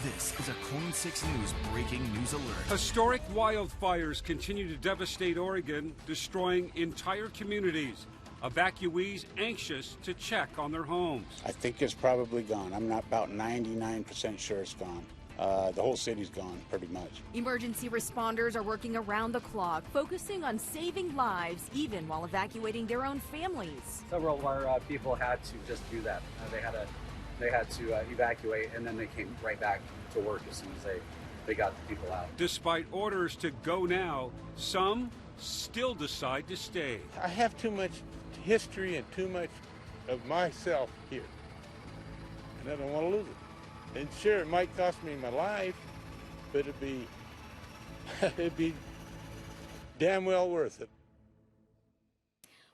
This is a KOIN 6 News breaking news alert. Historic wildfires continue to devastate Oregon, destroying entire communities. Evacuees anxious to check on their homes. I think it's probably gone. I'm not about 99% sure it's gone. The whole city's gone, pretty much. Emergency responders are working around the clock, focusing on saving lives, even while evacuating their own families. Several of our people had to just do that. They had to evacuate, and then they came right back to work as soon as they got the people out. Despite orders to go now, some still decide to stay. I have too much history and too much of myself here, and I don't want to lose it. And sure, it might cost me my life, but it'd be damn well worth it.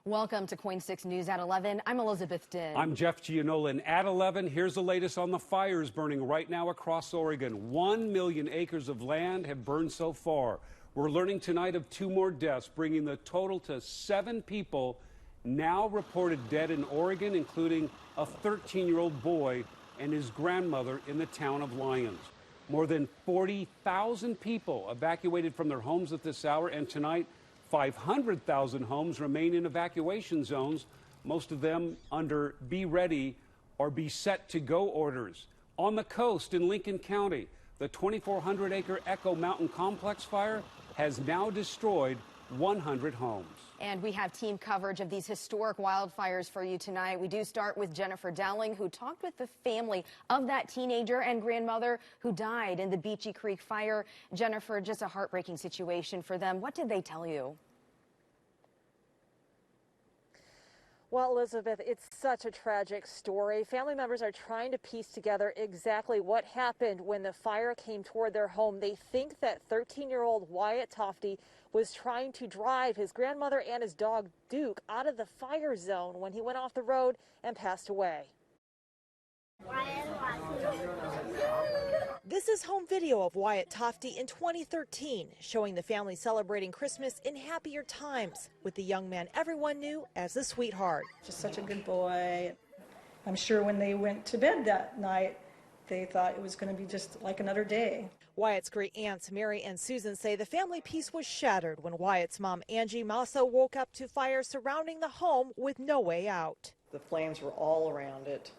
Welcome to KOIN 6 News at 11. I'm Elizabeth Din. I'm Jeff Gianola, and at 11, here's the latest on the fires burning right now across Oregon. 1 million acres of land have burned so far. We're learning tonight of 2 more deaths, bringing the total to 7 people now reported dead in Oregon, including a 13-year-old boy and his grandmother in the town of Lyons. More than 40,000 people evacuated from their homes at this hour, and tonight, 500,000 homes remain in evacuation zones, most of them under be ready or be set to go orders. On the coast in Lincoln County, the 2,400-acre Echo Mountain Complex fire has now destroyed 100 homes. And we have team coverage of these historic wildfires for you tonight. We do start with Jennifer Dowling, who talked with the family of that teenager and grandmother who died in the Beachy Creek fire. Jennifer, just a heartbreaking situation for them. What did they tell you? Well, Elizabeth, it's such a tragic story. Family members are trying to piece together exactly what happened when the fire came toward their home. They think that 13-year-old Wyatt Tofty was trying to drive his grandmother and his dog Duke out of the fire zone when he went off the road and passed away. This is home video of Wyatt Tofty in 2013, showing the family celebrating Christmas in happier times with the young man everyone knew as the sweetheart. Just such a good boy. I'm sure when they went to bed that night, they thought it was going to be just like another day. Wyatt's great aunts Mary and Susan say the family peace was shattered when Wyatt's mom Angie Massa woke up to fire surrounding the home with no way out. The flames were all around it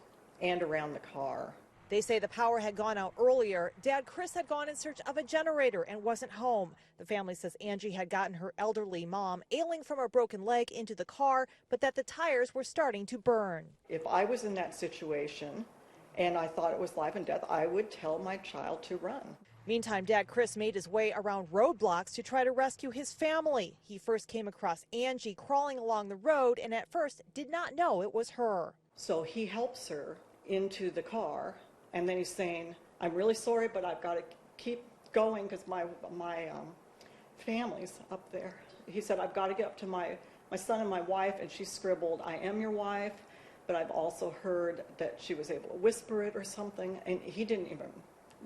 and around the car. They say the power had gone out earlier. Dad Chris had gone in search of a generator and wasn't home. The family says Angie had gotten her elderly mom, ailing from a broken leg, into the car, but that the tires were starting to burn. If I was in that situation and I thought it was life and death, I would tell my child to run. Meantime, Dad Chris made his way around roadblocks to try to rescue his family. He first came across Angie crawling along the road and at first did not know it was her. So he helps her into the car, and then he's saying, I'm really sorry, but I've got to keep going because my family's up there. He said, I've got to get up to my son and my wife, and she scribbled, I am your wife, but I've also heard that she was able to whisper it or something, and he didn't even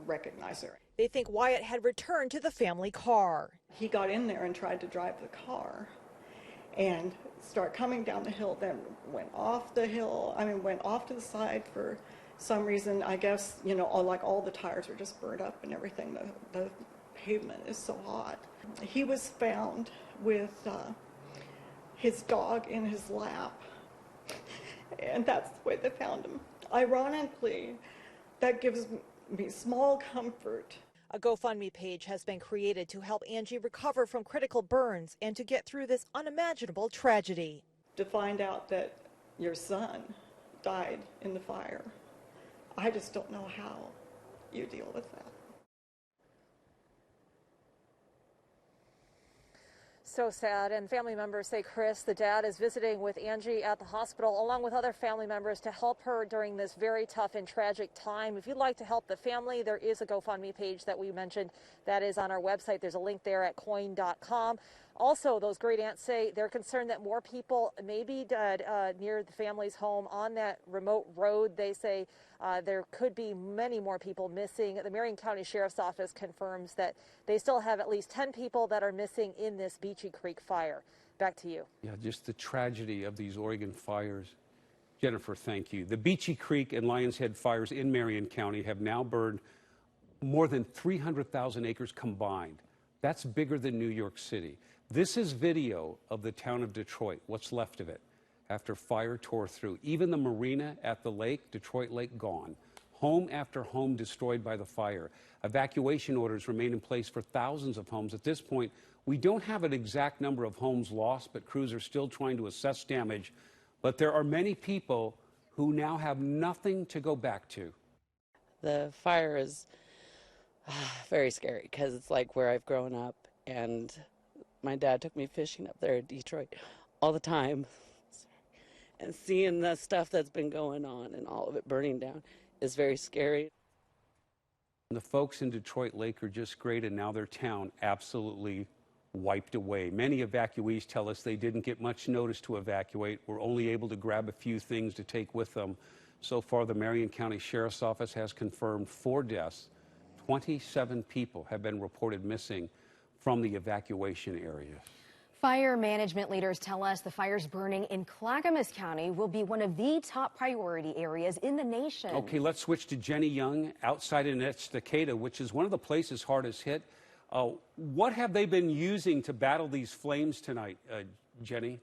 recognize her. They think Wyatt had returned to the family car. He got in there and tried to drive the car and start coming down the hill, then went off the hill, went off to the side for some reason. I guess, like all the tires were just burned up and everything. The pavement is so hot. He was found with his dog in his lap, and that's the way they found him. Ironically, that gives me small comfort. A GoFundMe page has been created to help Angie recover from critical burns and to get through this unimaginable tragedy. To find out that your son died in the fire, I just don't know how you deal with that. So sad, and family members say Chris, the dad, is visiting with Angie at the hospital along with other family members to help her during this very tough and tragic time. If you'd like to help the family, there is a GoFundMe page that we mentioned that is on our website. There's a link there at KOIN.com. Also, those great aunts say they're concerned that more people may be dead near the family's home on that remote road. They say there could be many more people missing. The Marion County Sheriff's Office confirms that they still have at least 10 people that are missing in this Beachy Creek fire. Back to you. Yeah, just the tragedy of these Oregon fires. Jennifer, thank you. The Beachy Creek and Lions Head fires in Marion County have now burned More than 300,000 acres combined. That's bigger than New York City. This is video of the town of Detroit, what's left of it, after fire tore through. Even the marina at the lake, Detroit Lake, gone. Home after home destroyed by the fire. Evacuation orders remain in place for thousands of homes. At this point, we don't have an exact number of homes lost, but crews are still trying to assess damage. But there are many people who now have nothing to go back to. The fire is very scary because it's like where I've grown up, and my dad took me fishing up there in Detroit all the time. And seeing the stuff that's been going on and all of it burning down is very scary. The folks in Detroit Lake are just great, and now their town absolutely wiped away. Many evacuees tell us they didn't get much notice to evacuate, were only able to grab a few things to take with them. So far, the Marion County Sheriff's Office has confirmed 4 deaths. 27 people have been reported missing from the evacuation area. Fire management leaders tell us the fires burning in Clackamas County will be one of the top priority areas in the nation. Okay, let's switch to Jenny Young outside in Estacada, which is one of the places hardest hit. What have they been using to battle these flames tonight, Jenny?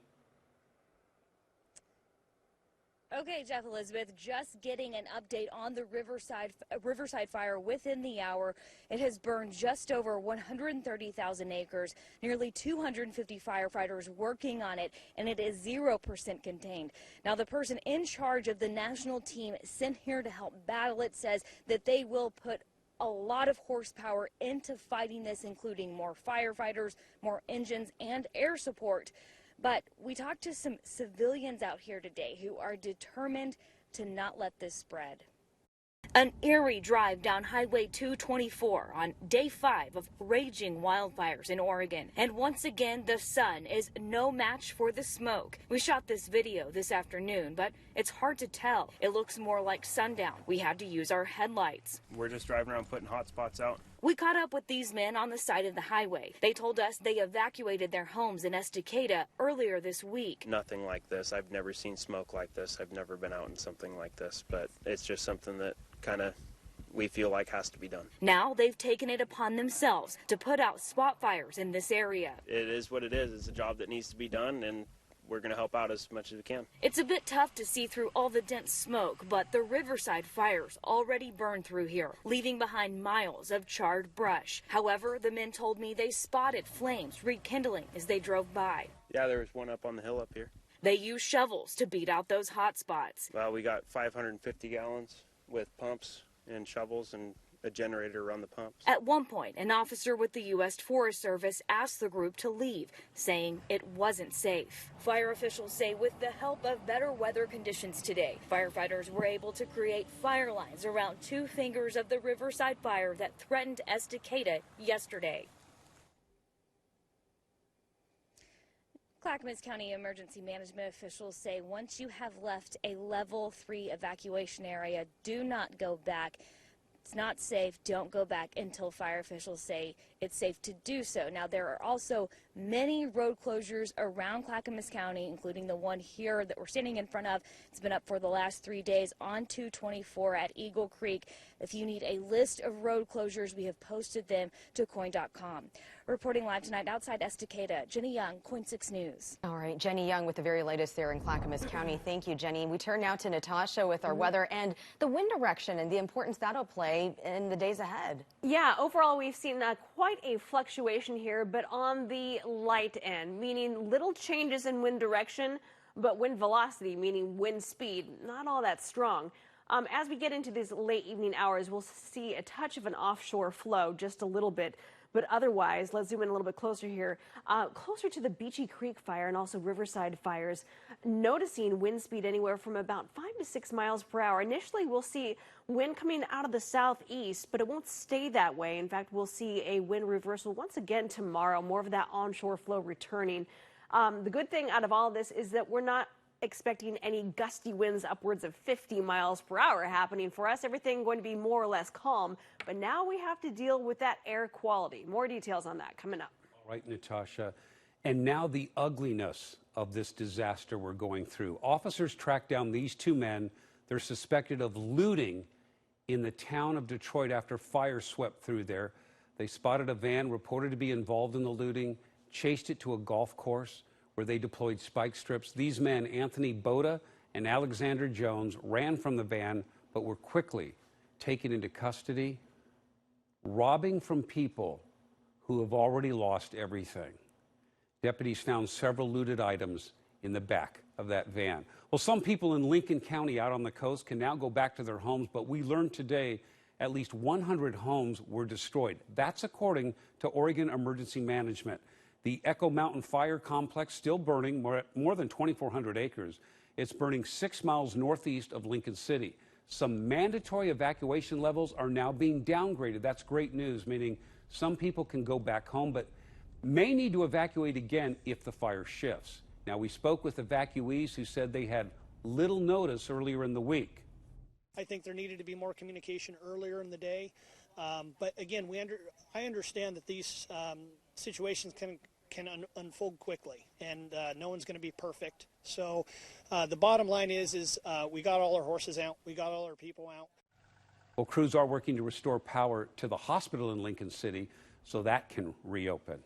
Okay, Jeff, Elizabeth, just getting an update on the Riverside fire within the hour. It has burned just over 130,000 acres, nearly 250 firefighters working on it, and it is 0% contained. Now, the person in charge of the national team sent here to help battle it says that they will put a lot of horsepower into fighting this, including more firefighters, more engines, and air support. But we talked to some civilians out here today who are determined to not let this spread. An eerie drive down Highway 224 on day 5 of raging wildfires in Oregon. And once again, the sun is no match for the smoke. We shot this video this afternoon, but it's hard to tell. It looks more like sundown. We had to use our headlights. We're just driving around putting hot spots out. We caught up with these men on the side of the highway. They told us they evacuated their homes in Estacada earlier this week. Nothing like this. I've never seen smoke like this. I've never been out in something like this, but it's just something that kind of we feel like has to be done. Now they've taken it upon themselves to put out spot fires in this area. It is what it is. It's a job that needs to be done, and we're going to help out as much as we can. It's a bit tough to see through all the dense smoke, but the Riverside fires already burned through here, leaving behind miles of charred brush. However, the men told me they spotted flames rekindling as they drove by. Yeah, there was one up on the hill up here. They use shovels to beat out those hot spots. Well, we got 550 gallons with pumps and shovels and a generator run the pumps. At one point, an officer with the U.S. Forest Service asked the group to leave, saying it wasn't safe. Fire officials say with the help of better weather conditions today, firefighters were able to create fire lines around 2 fingers of the Riverside fire that threatened Estacada yesterday. Clackamas County emergency management officials say once you have left a level 3 evacuation area, do not go back. It's not safe. Don't go back until fire officials say it's safe to do so. Now, there are also many road closures around Clackamas County, including the one here that we're standing in front of. It's been up for the last 3 days on 224 at Eagle Creek. If you need a list of road closures, we have posted them to KOIN.com. Reporting live tonight outside Estacada, Jenny Young, KOIN 6 News. All right, Jenny Young with the very latest there in Clackamas County. Thank you, Jenny. We turn now to Natasha with our weather and the wind direction and the importance that'll play in the days ahead. Yeah, overall we've seen quite a fluctuation here, but on the light end, meaning little changes in wind direction, but wind velocity, meaning wind speed, not all that strong. As we get into these late evening hours, we'll see a touch of an offshore flow, just a little bit. But otherwise, let's zoom in a little bit closer here, closer to the Beachy Creek fire and also Riverside fires, noticing wind speed anywhere from about 5 to 6 miles per hour. Initially, we'll see wind coming out of the southeast, but it won't stay that way. In fact, we'll see a wind reversal once again tomorrow, more of that onshore flow returning. The good thing out of all this is that we're not expecting any gusty winds upwards of 50 miles per hour happening for us. Everything going to be more or less calm. But now we have to deal with that air quality. More details on that coming up. All right, Natasha. And now the ugliness of this disaster we're going through. Officers tracked down these 2 men. They're suspected of looting in the town of Detroit after fire swept through there. They spotted a van reported to be involved in the looting, chased it to a golf course where they deployed spike strips. These men, Anthony Boda and Alexander Jones, ran from the van but were quickly taken into custody, robbing from people who have already lost everything. Deputies found several looted items in the back of that van. Well, some people in Lincoln County out on the coast can now go back to their homes, but we learned today at least 100 homes were destroyed. That's according to Oregon Emergency Management. The Echo Mountain Fire Complex still burning more than 2,400 acres. It's burning 6 miles northeast of Lincoln City. Some mandatory evacuation levels are now being downgraded. That's great news, meaning some people can go back home, but may need to evacuate again if the fire shifts. Now, we spoke with evacuees who said they had little notice earlier in the week. I think there needed to be more communication earlier in the day. But again, I understand that these situations can unfold quickly, and no one's going to be perfect. So the bottom line is we got all our horses out, we got all our people out. Well, crews are working to restore power to the hospital in Lincoln City so that can reopen.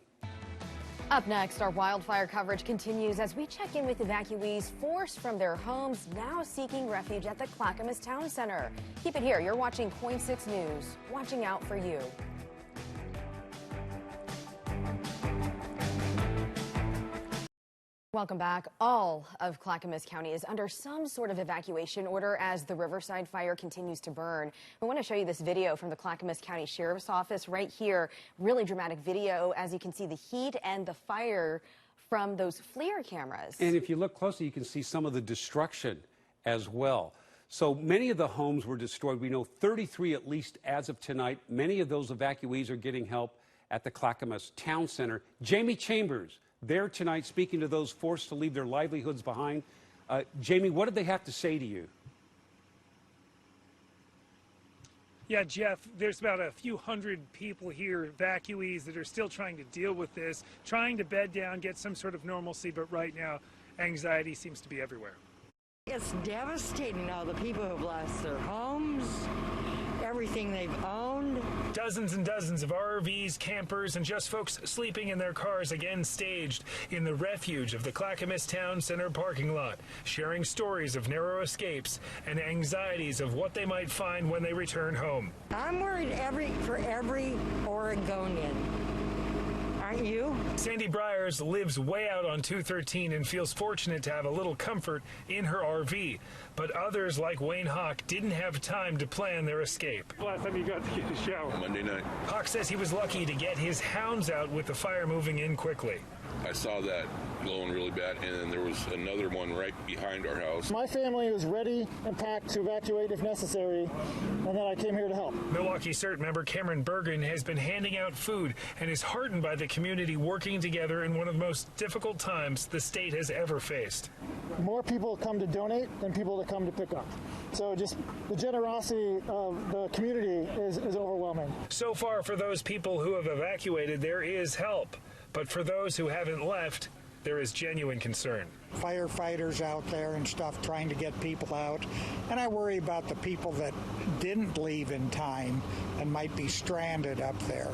Up next, our wildfire coverage continues as we check in with evacuees forced from their homes, now seeking refuge at the Clackamas Town Center. Keep it here. You're watching KOIN 6 News. Watching out for you. Welcome back. All of Clackamas County is under some sort of evacuation order as the Riverside fire continues to burn. We want to show you this video from the Clackamas County Sheriff's Office right here. Really dramatic video as you can see the heat and the fire from those FLIR cameras. And if you look closely, you can see some of the destruction as well. So many of the homes were destroyed. We know 33 at least as of tonight. Many of those evacuees are getting help at the Clackamas Town Center. Jamie Chambers there tonight speaking to those forced to leave their livelihoods behind. Jamie, what did they have to say to you? Yeah, Jeff, there's about a few hundred people here, evacuees, that are still trying to deal with this, trying to bed down, get some sort of normalcy, but right now, anxiety seems to be everywhere. It's devastating now. The people have lost their homes, everything they've owned. Dozens and dozens of RVs, campers, and just folks sleeping in their cars again staged in the refuge of the Clackamas Town Center parking lot, sharing stories of narrow escapes and anxieties of what they might find when they return home. I'm worried for every Oregonian. Aren't you? Sandy Briers lives way out on 213 and feels fortunate to have a little comfort in her RV. But others, like Wayne Hawk, didn't have time to plan their escape. Last time you got to get a shower? Monday night. Hawk says he was lucky to get his hounds out with the fire moving in quickly. I saw that glowing really bad, and then there was another one right behind our house. My family was ready and packed to evacuate if necessary, and then I came here to help. Milwaukee CERT member Cameron Bergen has been handing out food and is heartened by the community working together in one of the most difficult times the state has ever faced. More people come to donate than people that come to pick up. So just the generosity of the community is overwhelming. So far, for those people who have evacuated, there is help. But for those who haven't left, there is genuine concern. Firefighters out there and stuff trying to get people out. And I worry about the people that didn't leave in time and might be stranded up there.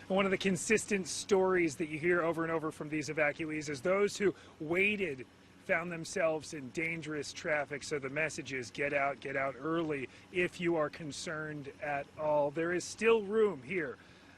One of the consistent stories that you hear over and over from these evacuees is those who waited found themselves in dangerous traffic. So the message is get out early if you are concerned at all. There is still room here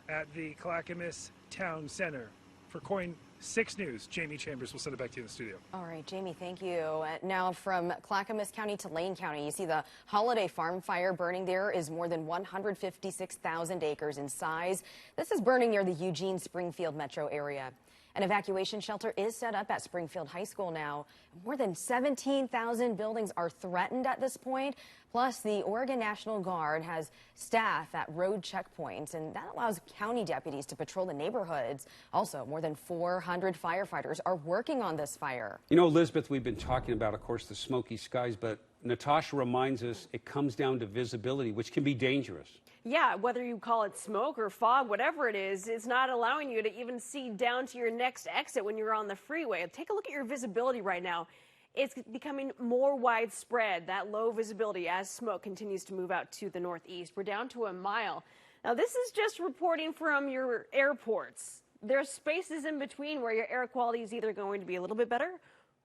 at the Clackamas Town Center. For KOIN 6 News, Jamie Chambers will send it back to you in the studio. All right, Jamie, thank you. Now from Clackamas County to Lane County, you see the Holiday Farm fire burning there is more than 156,000 acres in size. This is burning near the Eugene-Springfield metro area. An evacuation shelter is set up at Springfield High School now. More than 17,000 buildings are threatened at this point. Plus, the Oregon National Guard has staff at road checkpoints, and that allows county deputies to patrol the neighborhoods. Also, more than 400 firefighters are working on this fire. You know, Elizabeth, we've been talking about, of course, the smoky skies, but Natasha reminds us it comes down to visibility, which can be dangerous. Yeah, whether you call it smoke or fog, whatever it is, it's not allowing you to even see down to your next exit when you're on the freeway. Take a look at your visibility right now. it's becoming more widespread, that low visibility, as smoke continues to move out to the northeast. We're down to a mile. Now, this is just reporting from your airports. There's spaces in between where your air quality is either going to be a little bit better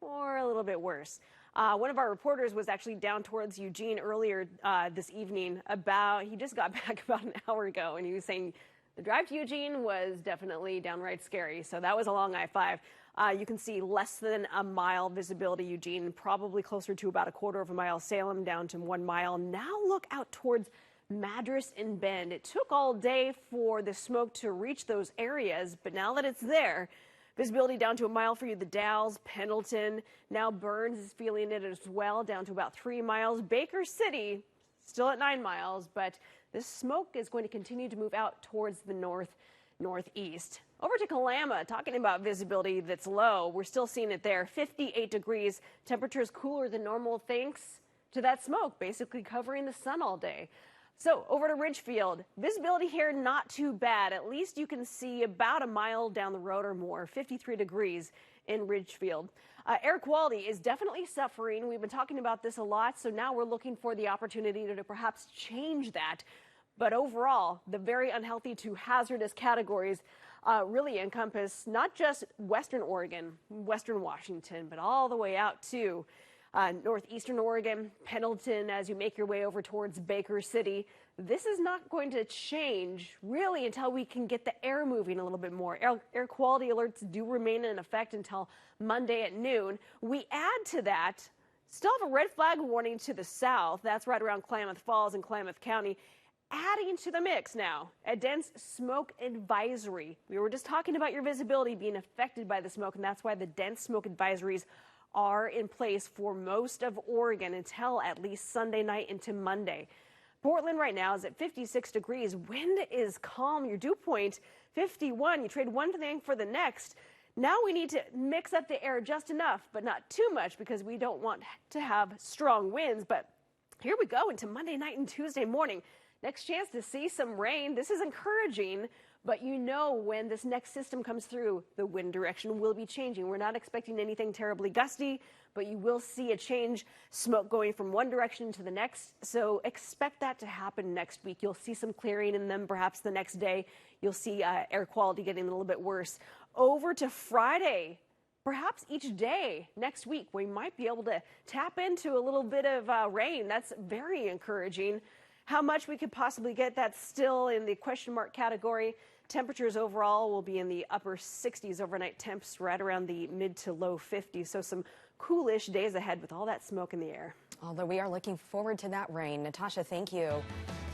or a little bit worse. One of our reporters was actually down towards Eugene earlier this evening. He just got back about an hour ago, and he was saying the drive to Eugene was definitely downright scary. So that was a long I-5. You can see less than a mile visibility Eugene, probably closer to about a quarter of a mile Salem, down to 1 mile. Now look out towards Madras and Bend. It took all day for the smoke to reach those areas, but now that it's there, visibility down to a mile for you. The Dalles, Pendleton, now Burns is feeling it as well, down to about 3 miles. Baker City still at 9 miles, but this smoke is going to continue to move out towards the northeast. Over to Kalama, talking about visibility that's low. We're still seeing it there. 58 degrees. Temperatures cooler than normal thanks to that smoke basically covering the sun all day. So over to Ridgefield, visibility here not too bad. At least you can see about a mile down the road or more. 53 degrees in Ridgefield. Air quality is definitely suffering. We've been talking about this a lot, so now we're looking for the opportunity to perhaps change that. But overall, the very unhealthy to hazardous categories really encompass not just Western Oregon, Western Washington, but all the way out to northeastern Oregon, Pendleton, as you make your way over towards Baker City. This is not going to change really until we can get the air moving a little bit more. Air quality alerts do remain in effect until Monday at noon. We add to that, still have a red flag warning to the south. That's right around Klamath Falls and Klamath County. Adding to the mix now, a dense smoke advisory. We were just talking about your visibility being affected by the smoke, and that's why the dense smoke advisories are in place for most of Oregon until at least Sunday night into Monday. Portland right now is at 56 degrees. Wind is calm. Your dew point, 51. You trade one thing for the next. Now we need to mix up the air just enough, but not too much because we don't want to have strong winds. But here we go into Monday night and Tuesday morning. Next chance to see some rain. This is encouraging, but you know when this next system comes through, the wind direction will be changing. We're not expecting anything terribly gusty, but you will see a change, smoke going from one direction to the next. So expect that to happen next week. You'll see some clearing, and then perhaps the next day you'll see air quality getting a little bit worse. Over to Friday. Perhaps each day next week, we might be able to tap into a little bit of rain. That's very encouraging. How much we could possibly get, that's still in the question mark category. Temperatures overall will be in the upper 60s, overnight temps right around the mid to low 50s. So some coolish days ahead with all that smoke in the air. Although we are looking forward to that rain. Natasha, thank you.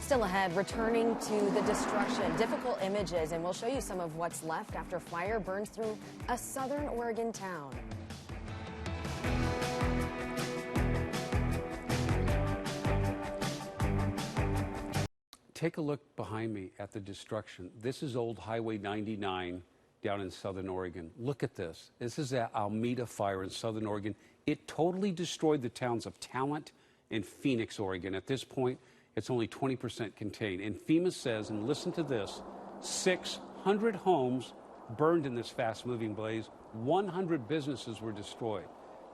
Still ahead, returning to the destruction, difficult images, and we'll show you some of what's left after fire burns through a southern Oregon town. Take a look behind me at the destruction. This is old Highway 99 down in southern Oregon. Look at this. This is the Alameda fire in southern Oregon. It totally destroyed the towns of Talent and Phoenix, Oregon. At this point, it's only 20% contained. And FEMA says, and listen to this, 600 homes burned in this fast-moving blaze. 100 businesses were destroyed.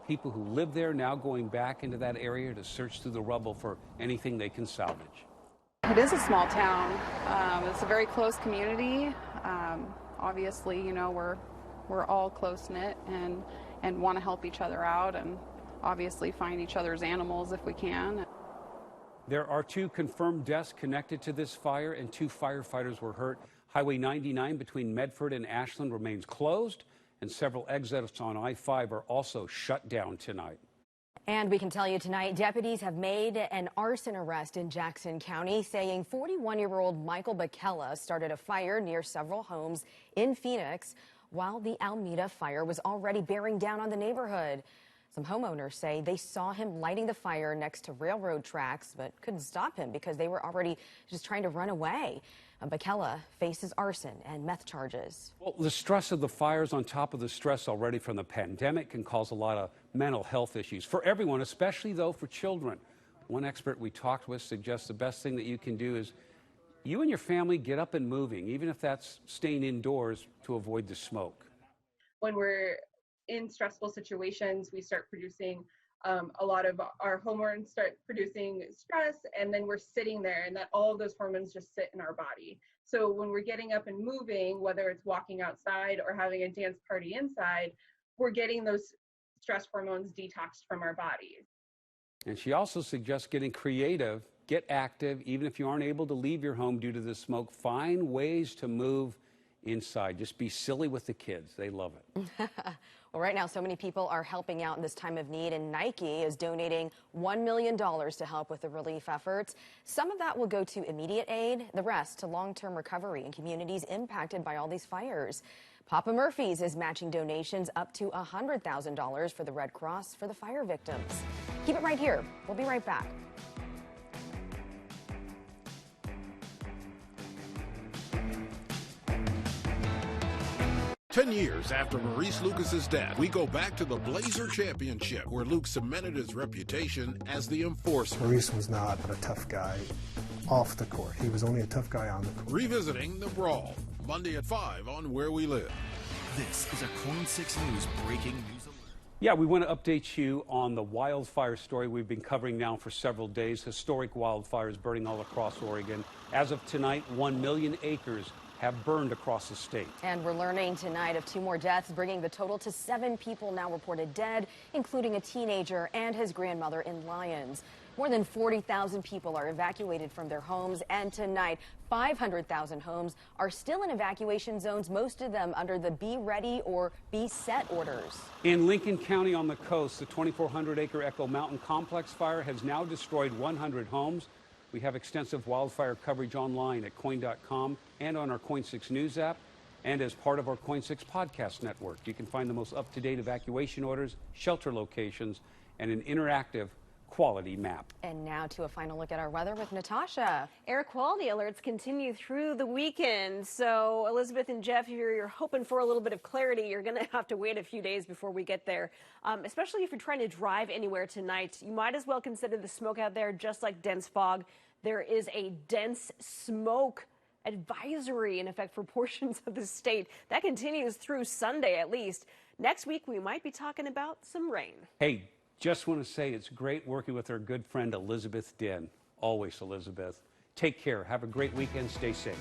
People who live there now going back into that area to search through the rubble for anything they can salvage. It is a small town. It's a very close community. Obviously, you know, we're all close-knit and want to help each other out and obviously find each other's animals if we can. There are 2 confirmed deaths connected to this fire, and 2 firefighters were hurt. Highway 99 between Medford and Ashland remains closed, and several exits on I-5 are also shut down tonight. And we can tell you tonight, deputies have made an arson arrest in Jackson County, saying 41-year-old Michael Bakella started a fire near several homes in Phoenix while the Alameda fire was already bearing down on the neighborhood. Some homeowners say they saw him lighting the fire next to railroad tracks, but couldn't stop him because they were already just trying to run away. Bakella faces arson and meth charges. Well, the stress of the fires on top of the stress already from the pandemic can cause a lot of mental health issues for everyone, especially, though, for children. One expert we talked with suggests the best thing that you can do is you and your family get up and moving, even if that's staying indoors to avoid the smoke. When we're in stressful situations, we start producing a lot of our hormones start producing stress, and then we're sitting there, and that all of those hormones just sit in our body. So when we're getting up and moving, whether it's walking outside or having a dance party inside, we're getting those stress hormones detoxed from our bodies. And she also suggests getting creative, get active, even if you aren't able to leave your home due to the smoke. Find ways to move inside. Just be silly with the kids. They love it. Well, right now, so many people are helping out in this time of need, and Nike is donating $1 million to help with the relief efforts. Some of that will go to immediate aid, the rest to long-term recovery in communities impacted by all these fires. Papa Murphy's is matching donations up to $100,000 for the Red Cross for the fire victims. Keep it right here. We'll be right back. 10 years after Maurice Lucas's death, we go back to the Blazer Championship, where Luke cemented his reputation as the enforcer. Maurice was not a tough guy off the court. He was only a tough guy on the court. Revisiting the brawl, Monday at 5 on Where We Live. This is a KOIN 6 News breaking news alert. Yeah, we want to update you on the wildfire story we've been covering now for several days. Historic wildfires burning all across Oregon. As of tonight, 1 million acres have burned across the state. And we're learning tonight of 2 more deaths, bringing the total to 7 people now reported dead, including a teenager and his grandmother in Lyons. More than 40,000 people are evacuated from their homes, and tonight 500,000 homes are still in evacuation zones, most of them under the Be Ready or Be Set orders. In Lincoln County on the coast, the 2,400-acre Echo Mountain Complex fire has now destroyed 100 homes. We have extensive wildfire coverage online at KOIN.com and on our KOIN 6 News app, and as part of our KOIN 6 podcast network. You can find the most up-to-date evacuation orders, shelter locations, and an interactive quality map. And now to a final look at our weather with Natasha. Air quality alerts continue through the weekend. So Elizabeth and Jeff, if you're hoping for a little bit of clarity, you're going to have to wait a few days before we get there. Especially if you're trying to drive anywhere tonight, you might as well consider the smoke out there just like dense fog. There is a dense smoke advisory in effect for portions of the state. That continues through Sunday at least. Next week, we might be talking about some rain. Hey, just want to say it's great working with our good friend Elizabeth Din. Always, Elizabeth. Take care. Have a great weekend. Stay safe.